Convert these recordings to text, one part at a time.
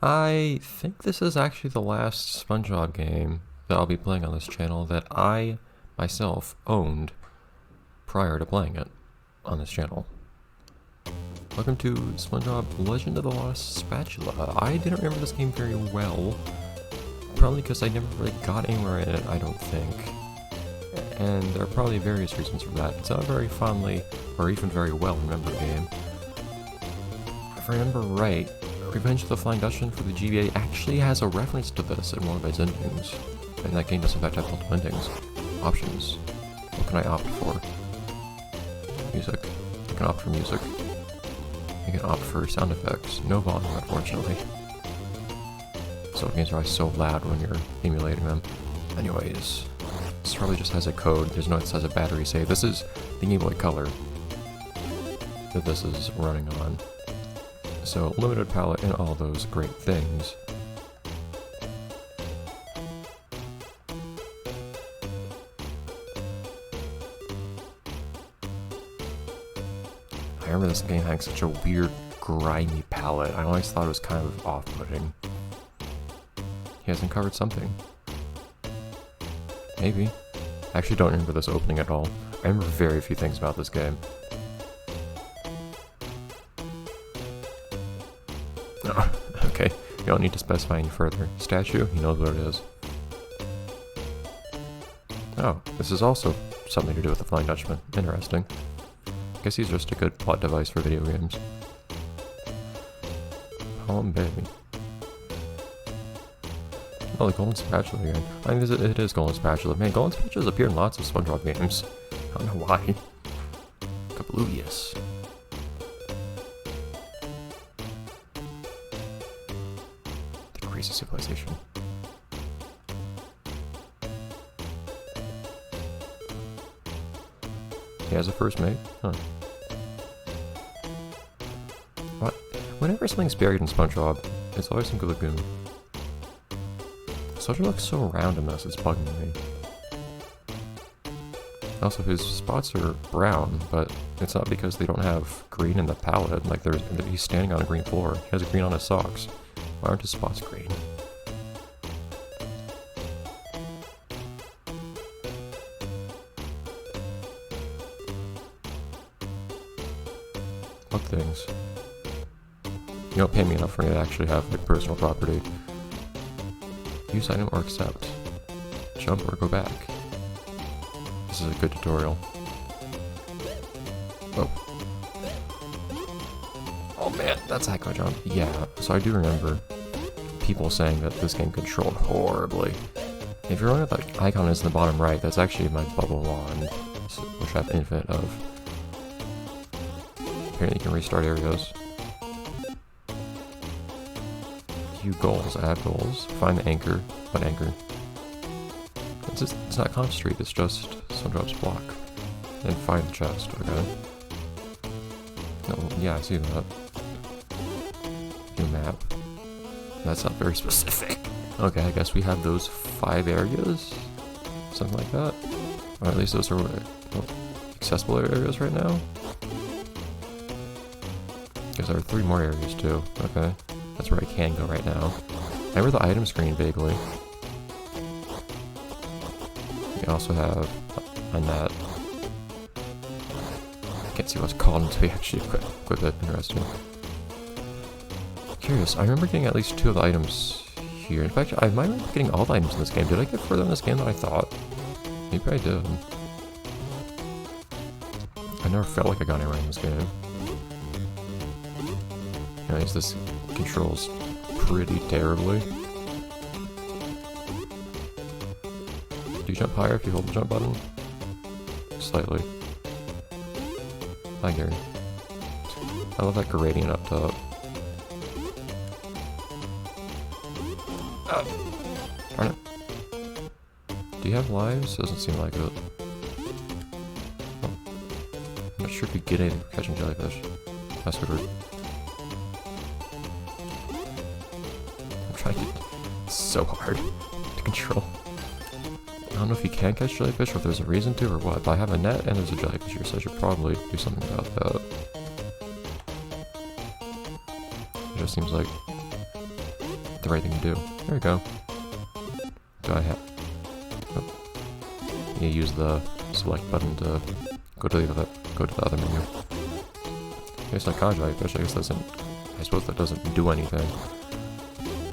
I think this is actually the last Spongebob game that I'll be playing on this channel that I myself owned prior to playing it on this channel. Welcome to Spongebob Legend of the Lost Spatula. I didn't remember this game very well, probably because I never really got anywhere in it, I don't think. And there are probably various reasons for that. It's not a very fondly, or even very well remembered game. If I remember right, Revenge of the Flying Dutchman for the GBA actually has a reference to this in one of its endings. And that game does in fact have multiple endings. Options. What can I opt for? Music. I can opt for music. I can opt for sound effects. No volume, unfortunately. So games are always so loud when you're emulating them. Anyways, this probably just has a code. There's no, it says a battery save. This is the Game Boy Color that this is running on. So, limited palette and all those great things. I remember this game having such a weird, grimy palette. I always thought it was kind of off-putting. He has uncovered something. Maybe. I actually don't remember this opening at all. I remember very few things about this game. Oh, okay. You don't need to specify any further. Statue, he knows what it is. Oh, this is also something to do with the Flying Dutchman. Interesting. Guess he's just a good plot device for video games. Palm Baby. Oh, the Golden Spatula again. I mean, it is Golden Spatula. Man, Golden Spatulas appear in lots of SpongeBob games. I don't know why. Kabloovius. The Greasy civilization. He has a first mate? Huh. What? Whenever something's buried in SpongeBob, it's always in the lagoon. SpongeBob looks so round in this, it's bugging me. Also, his spots are brown, but it's not because they don't have green in the palette. Like, he's standing on a green floor. He has green on his socks. Why aren't his spots green? What things? You don't pay me enough for me to actually have like personal property. Use item or accept. Jump or go back. This is a good tutorial. Oh. Oh man, that's echo jump. Yeah, so I do remember people saying that this game controlled horribly. If you're wondering what that icon is in the bottom right, that's actually my bubble wand, which I have infinite of. Apparently you can restart areas. View goals, add goals, find the anchor. What anchor? It's not Comp Street, it's just SpongeBob's block. And find the chest, okay. Oh, yeah, I see that. View map. That's not very specific. Okay, I guess we have those 5 areas? Something like that? Or at least those are accessible areas right now? Because there are 3 more areas too, okay. That's where I can go right now. I remember the item screen vaguely. We also have a net. I can't see what's called until we actually equip it. Interesting. Curious, I remember getting at least 2 of the items here. In fact, I might remember getting all the items in this game. Did I get further in this game than I thought? Maybe I did. I never felt like I got anywhere in this game. Anyways, this controls pretty terribly. Do you jump higher if you hold the jump button? Slightly. Hi, Gary. I love that gradient up top. Oh! Darn it. Do you have lives? Doesn't seem like it. Oh. I'm not sure if you get anything for catching jellyfish. That's weird. It's so hard to control. I don't know if you can catch jellyfish or if there's a reason to or what, but I have a net and there's a jellyfish here, so I should probably do something about that. It just seems like the right thing to do. There we go. Do I have... Oh. You use the select button to go to the other menu. It's like jellyfish, I guess doesn't... I suppose that doesn't do anything.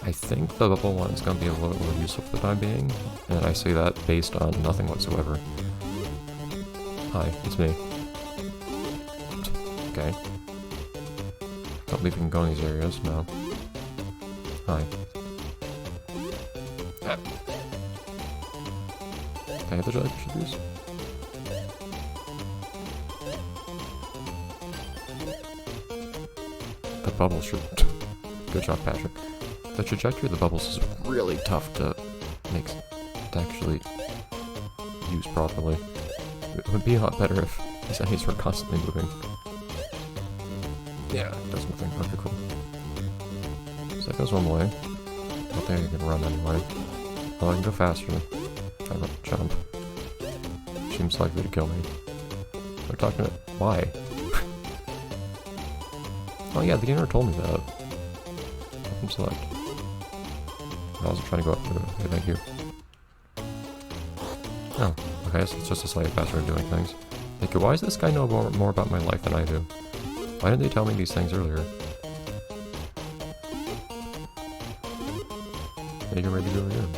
I think the bubble one is going to be a little more useful for the time being, and I say that based on nothing whatsoever. Hi, it's me. Okay. Don't believe you can go in these areas, no. Hi. Ah. Can I have the jellyfish of these? The bubbles should... Good job, Patrick. The trajectory of the bubbles is really tough to make... to actually use properly. It would be a lot better if these enemies were constantly moving. Yeah, that's nothing. Okay, cool. So that goes one way. I think I can run anyway. Oh, I can go faster. Try to jump. Seems likely to kill me. We're talking about... Why? Oh yeah, the game never told me that. I'm select. I wasn't trying to go up there. Okay, thank you. Oh, okay, so it's just a slightly faster way of doing things. Like, why does this guy know more about my life than I do? Why didn't they tell me these things earlier? Are you ready to go again?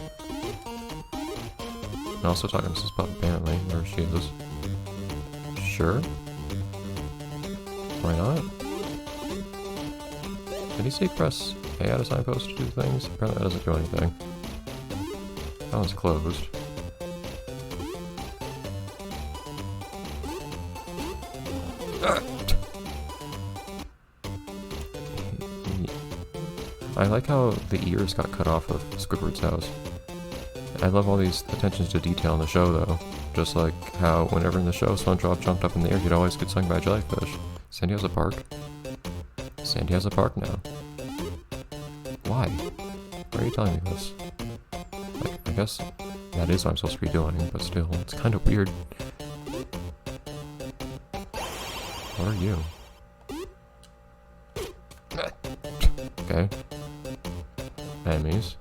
I'm also talking to Mrs. Puff, apparently. There she is. Sure? Why not? Did he say press A at a signpost to do things? Apparently that doesn't do anything. That one's closed. I like how the ears got cut off of Squidward's house. I love all these attentions to detail in the show, though. Just like how whenever in the show SpongeBob jumped up in the air, he'd always get sung by a jellyfish. Sandy has a park. Sandy has a park now. Why? Why are you telling me this? Like, I guess that is what I'm supposed to be doing, but still, it's kind of weird. What are you? Okay. Enemies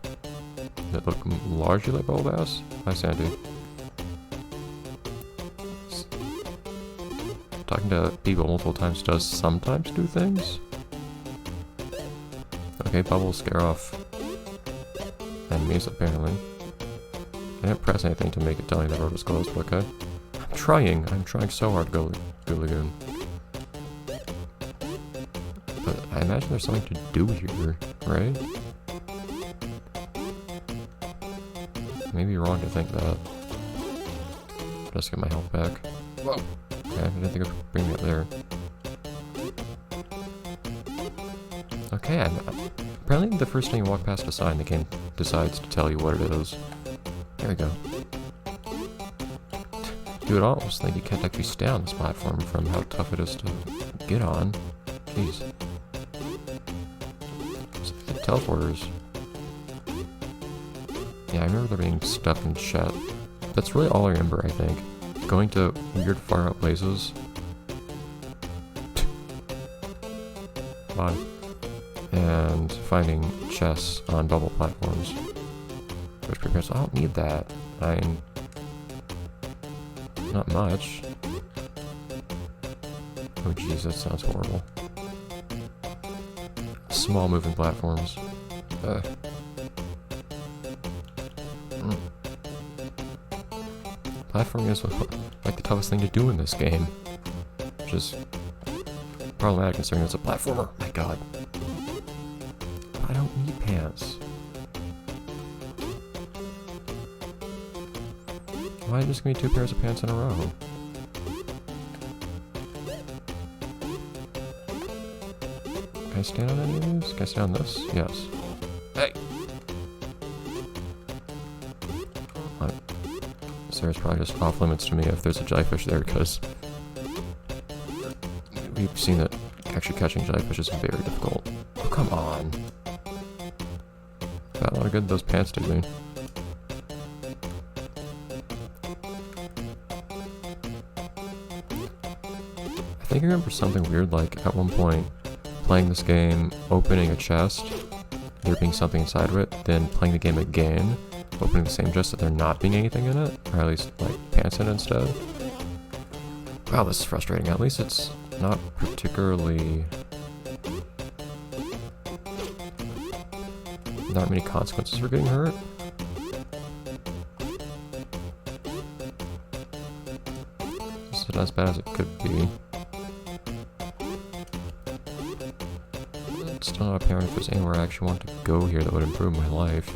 that look largely like bubble bass. Hi, Sandy. Talking to people multiple times does sometimes do things. Okay, bubbles scare off enemies, apparently. I didn't press anything to make it tell me the road was closed, but okay. I'm trying so hard to go Lagoon. But I imagine there's something to do here, right? Maybe you're wrong to think that. Just get my health back. Whoa! Okay, I didn't think of bringing it there. Okay, apparently the first time you walk past a sign, the game decides to tell you what it is. There we go. Dude, I almost think you can't actually stay on this platform from how tough it is to get on. Jeez. The teleporters. Yeah, I remember there being stuff in chat. That's really all I remember, I think. Going to weird far out places. Bye. And finding chests on bubble platforms. Which prepares, I don't need that. Not much. Oh jeez, that sounds horrible. Small moving platforms. Platforming is like the toughest thing to do in this game. Which is problematic considering it's a platformer. My god. I don't need pants. Why just give me 2 pairs of pants in a row? Can I stand on any of these? Can I stand on this? Yes. Hey! There's probably just off limits to me if there's a jellyfish there, because we've seen that actually catching jellyfish is very difficult. Oh, come on. Got a lot of good those pants did me. I think I remember something weird, like at one point playing this game, opening a chest, there being something inside of it, then playing the game again, opening the same chest that there not being anything in it, or at least like pants in it instead. Wow, this is frustrating. At least it's not particularly... not many consequences for getting hurt. This is as bad as it could be. It's still not apparent if there's anywhere I actually want to go here that would improve my life.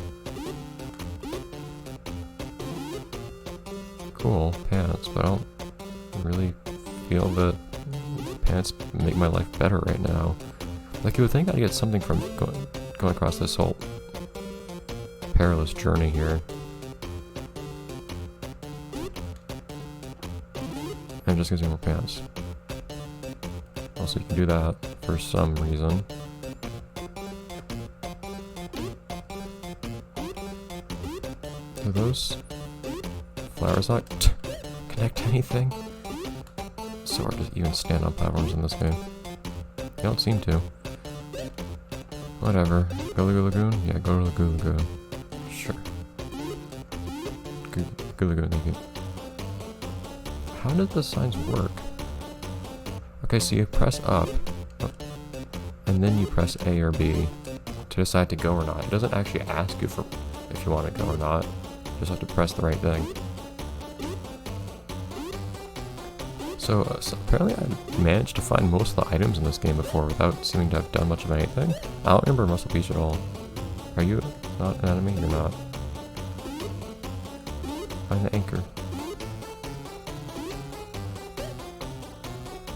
Cool, pants, but I don't really feel that pants make my life better right now. Like, you would think I'd get something from going across this whole perilous journey here. And just gives me more pants. Also, you can do that for some reason. Do those flowers not connect to anything? It's so hard to even stand on platforms in this game. They don't seem to. Whatever. Go to the lagoon? Yeah, go to the lagoon. Sure. Go lagoon, thank you. How did the signs work? Okay, so you press up, and then you press A or B to decide to go or not. It doesn't actually ask you for if you want to go or not. You just have to press the right thing. So apparently I managed to find most of the items in this game before without seeming to have done much of anything. I don't remember Muscle Beach at all. Are you not an enemy? You're not. Find the anchor.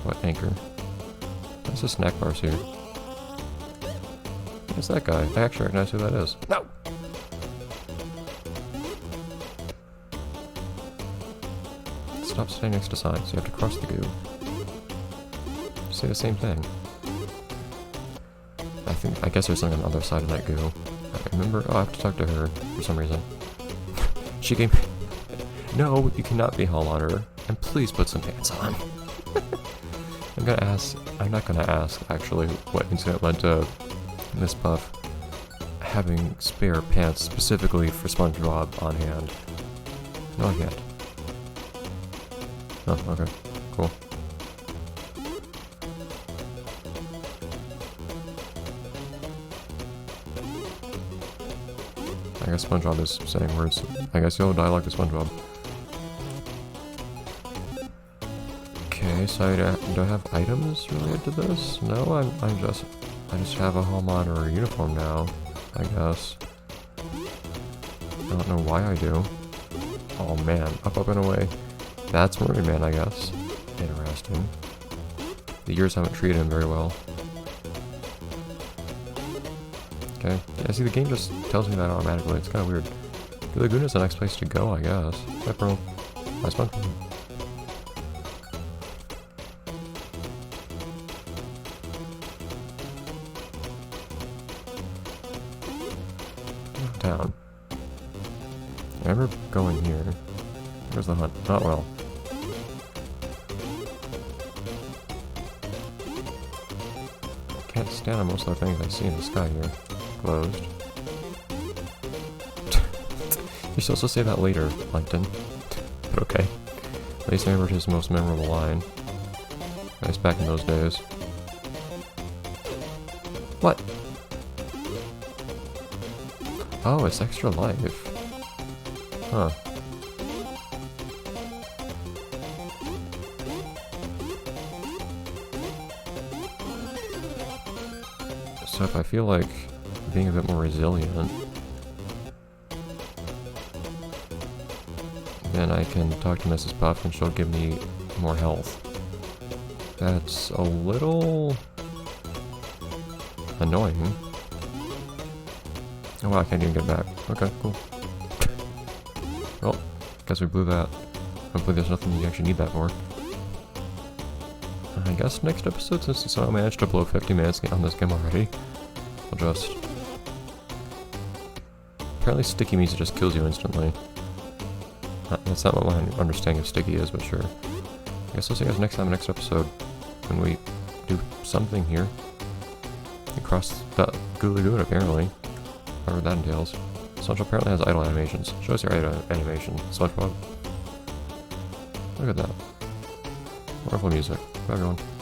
What anchor? What's the snack bars here? What's that guy? I actually recognize who that is. No! Stop sitting next to signs. You have to cross the goo. Say the same thing. I guess there's something on the other side of that goo. I remember. Oh, I have to talk to her for some reason. She gave me... No, you cannot be Hall Monitor. And please put some pants on. I'm not gonna ask, actually, what incident led to Miss Puff having spare pants specifically for Spongebob on hand. Not yet. Oh, okay. Cool. I guess SpongeBob is saying words. I guess you'll dialogue to SpongeBob. Okay, so do I have items related to this? No, I just have a Hall Monitor uniform now, I guess. I don't know why I do. Oh man, up and away. That's Mermaid Man, I guess. Interesting. The years haven't treated him very well. Okay. Yeah, see, the game just tells me that automatically. It's kind of weird. The lagoon is the next place to go, I guess. Bye, bro. Bye, SpongeBob. Down. I remember going here. Where's the hunt? Not well. Can't stand on most of the things I see in the sky here. Closed. You should also say that later, Plankton. But okay. At least I remembered his most memorable line. Nice back in those days. What? Oh, it's extra life. Huh. So if I feel like being a bit more resilient, then I can talk to Mrs. Puff and she'll give me more health. That's a little annoying. Oh wow, I can't even get back. Okay, cool. Well, guess we blew that. Hopefully there's nothing you actually need that for. I guess next episode, since we somehow managed to blow 50 minutes on this game already, we'll just... Apparently sticky means it just kills you instantly. That's not what my understanding of sticky is, but sure. I guess I'll see you guys next time, next episode, when we do something here. We cross the Goo Lagoon, apparently. whatever that entails. SpongeBob apparently has idle animations. Show us your idle animation, SpongeBob. Look at that. Wonderful music. Bye everyone.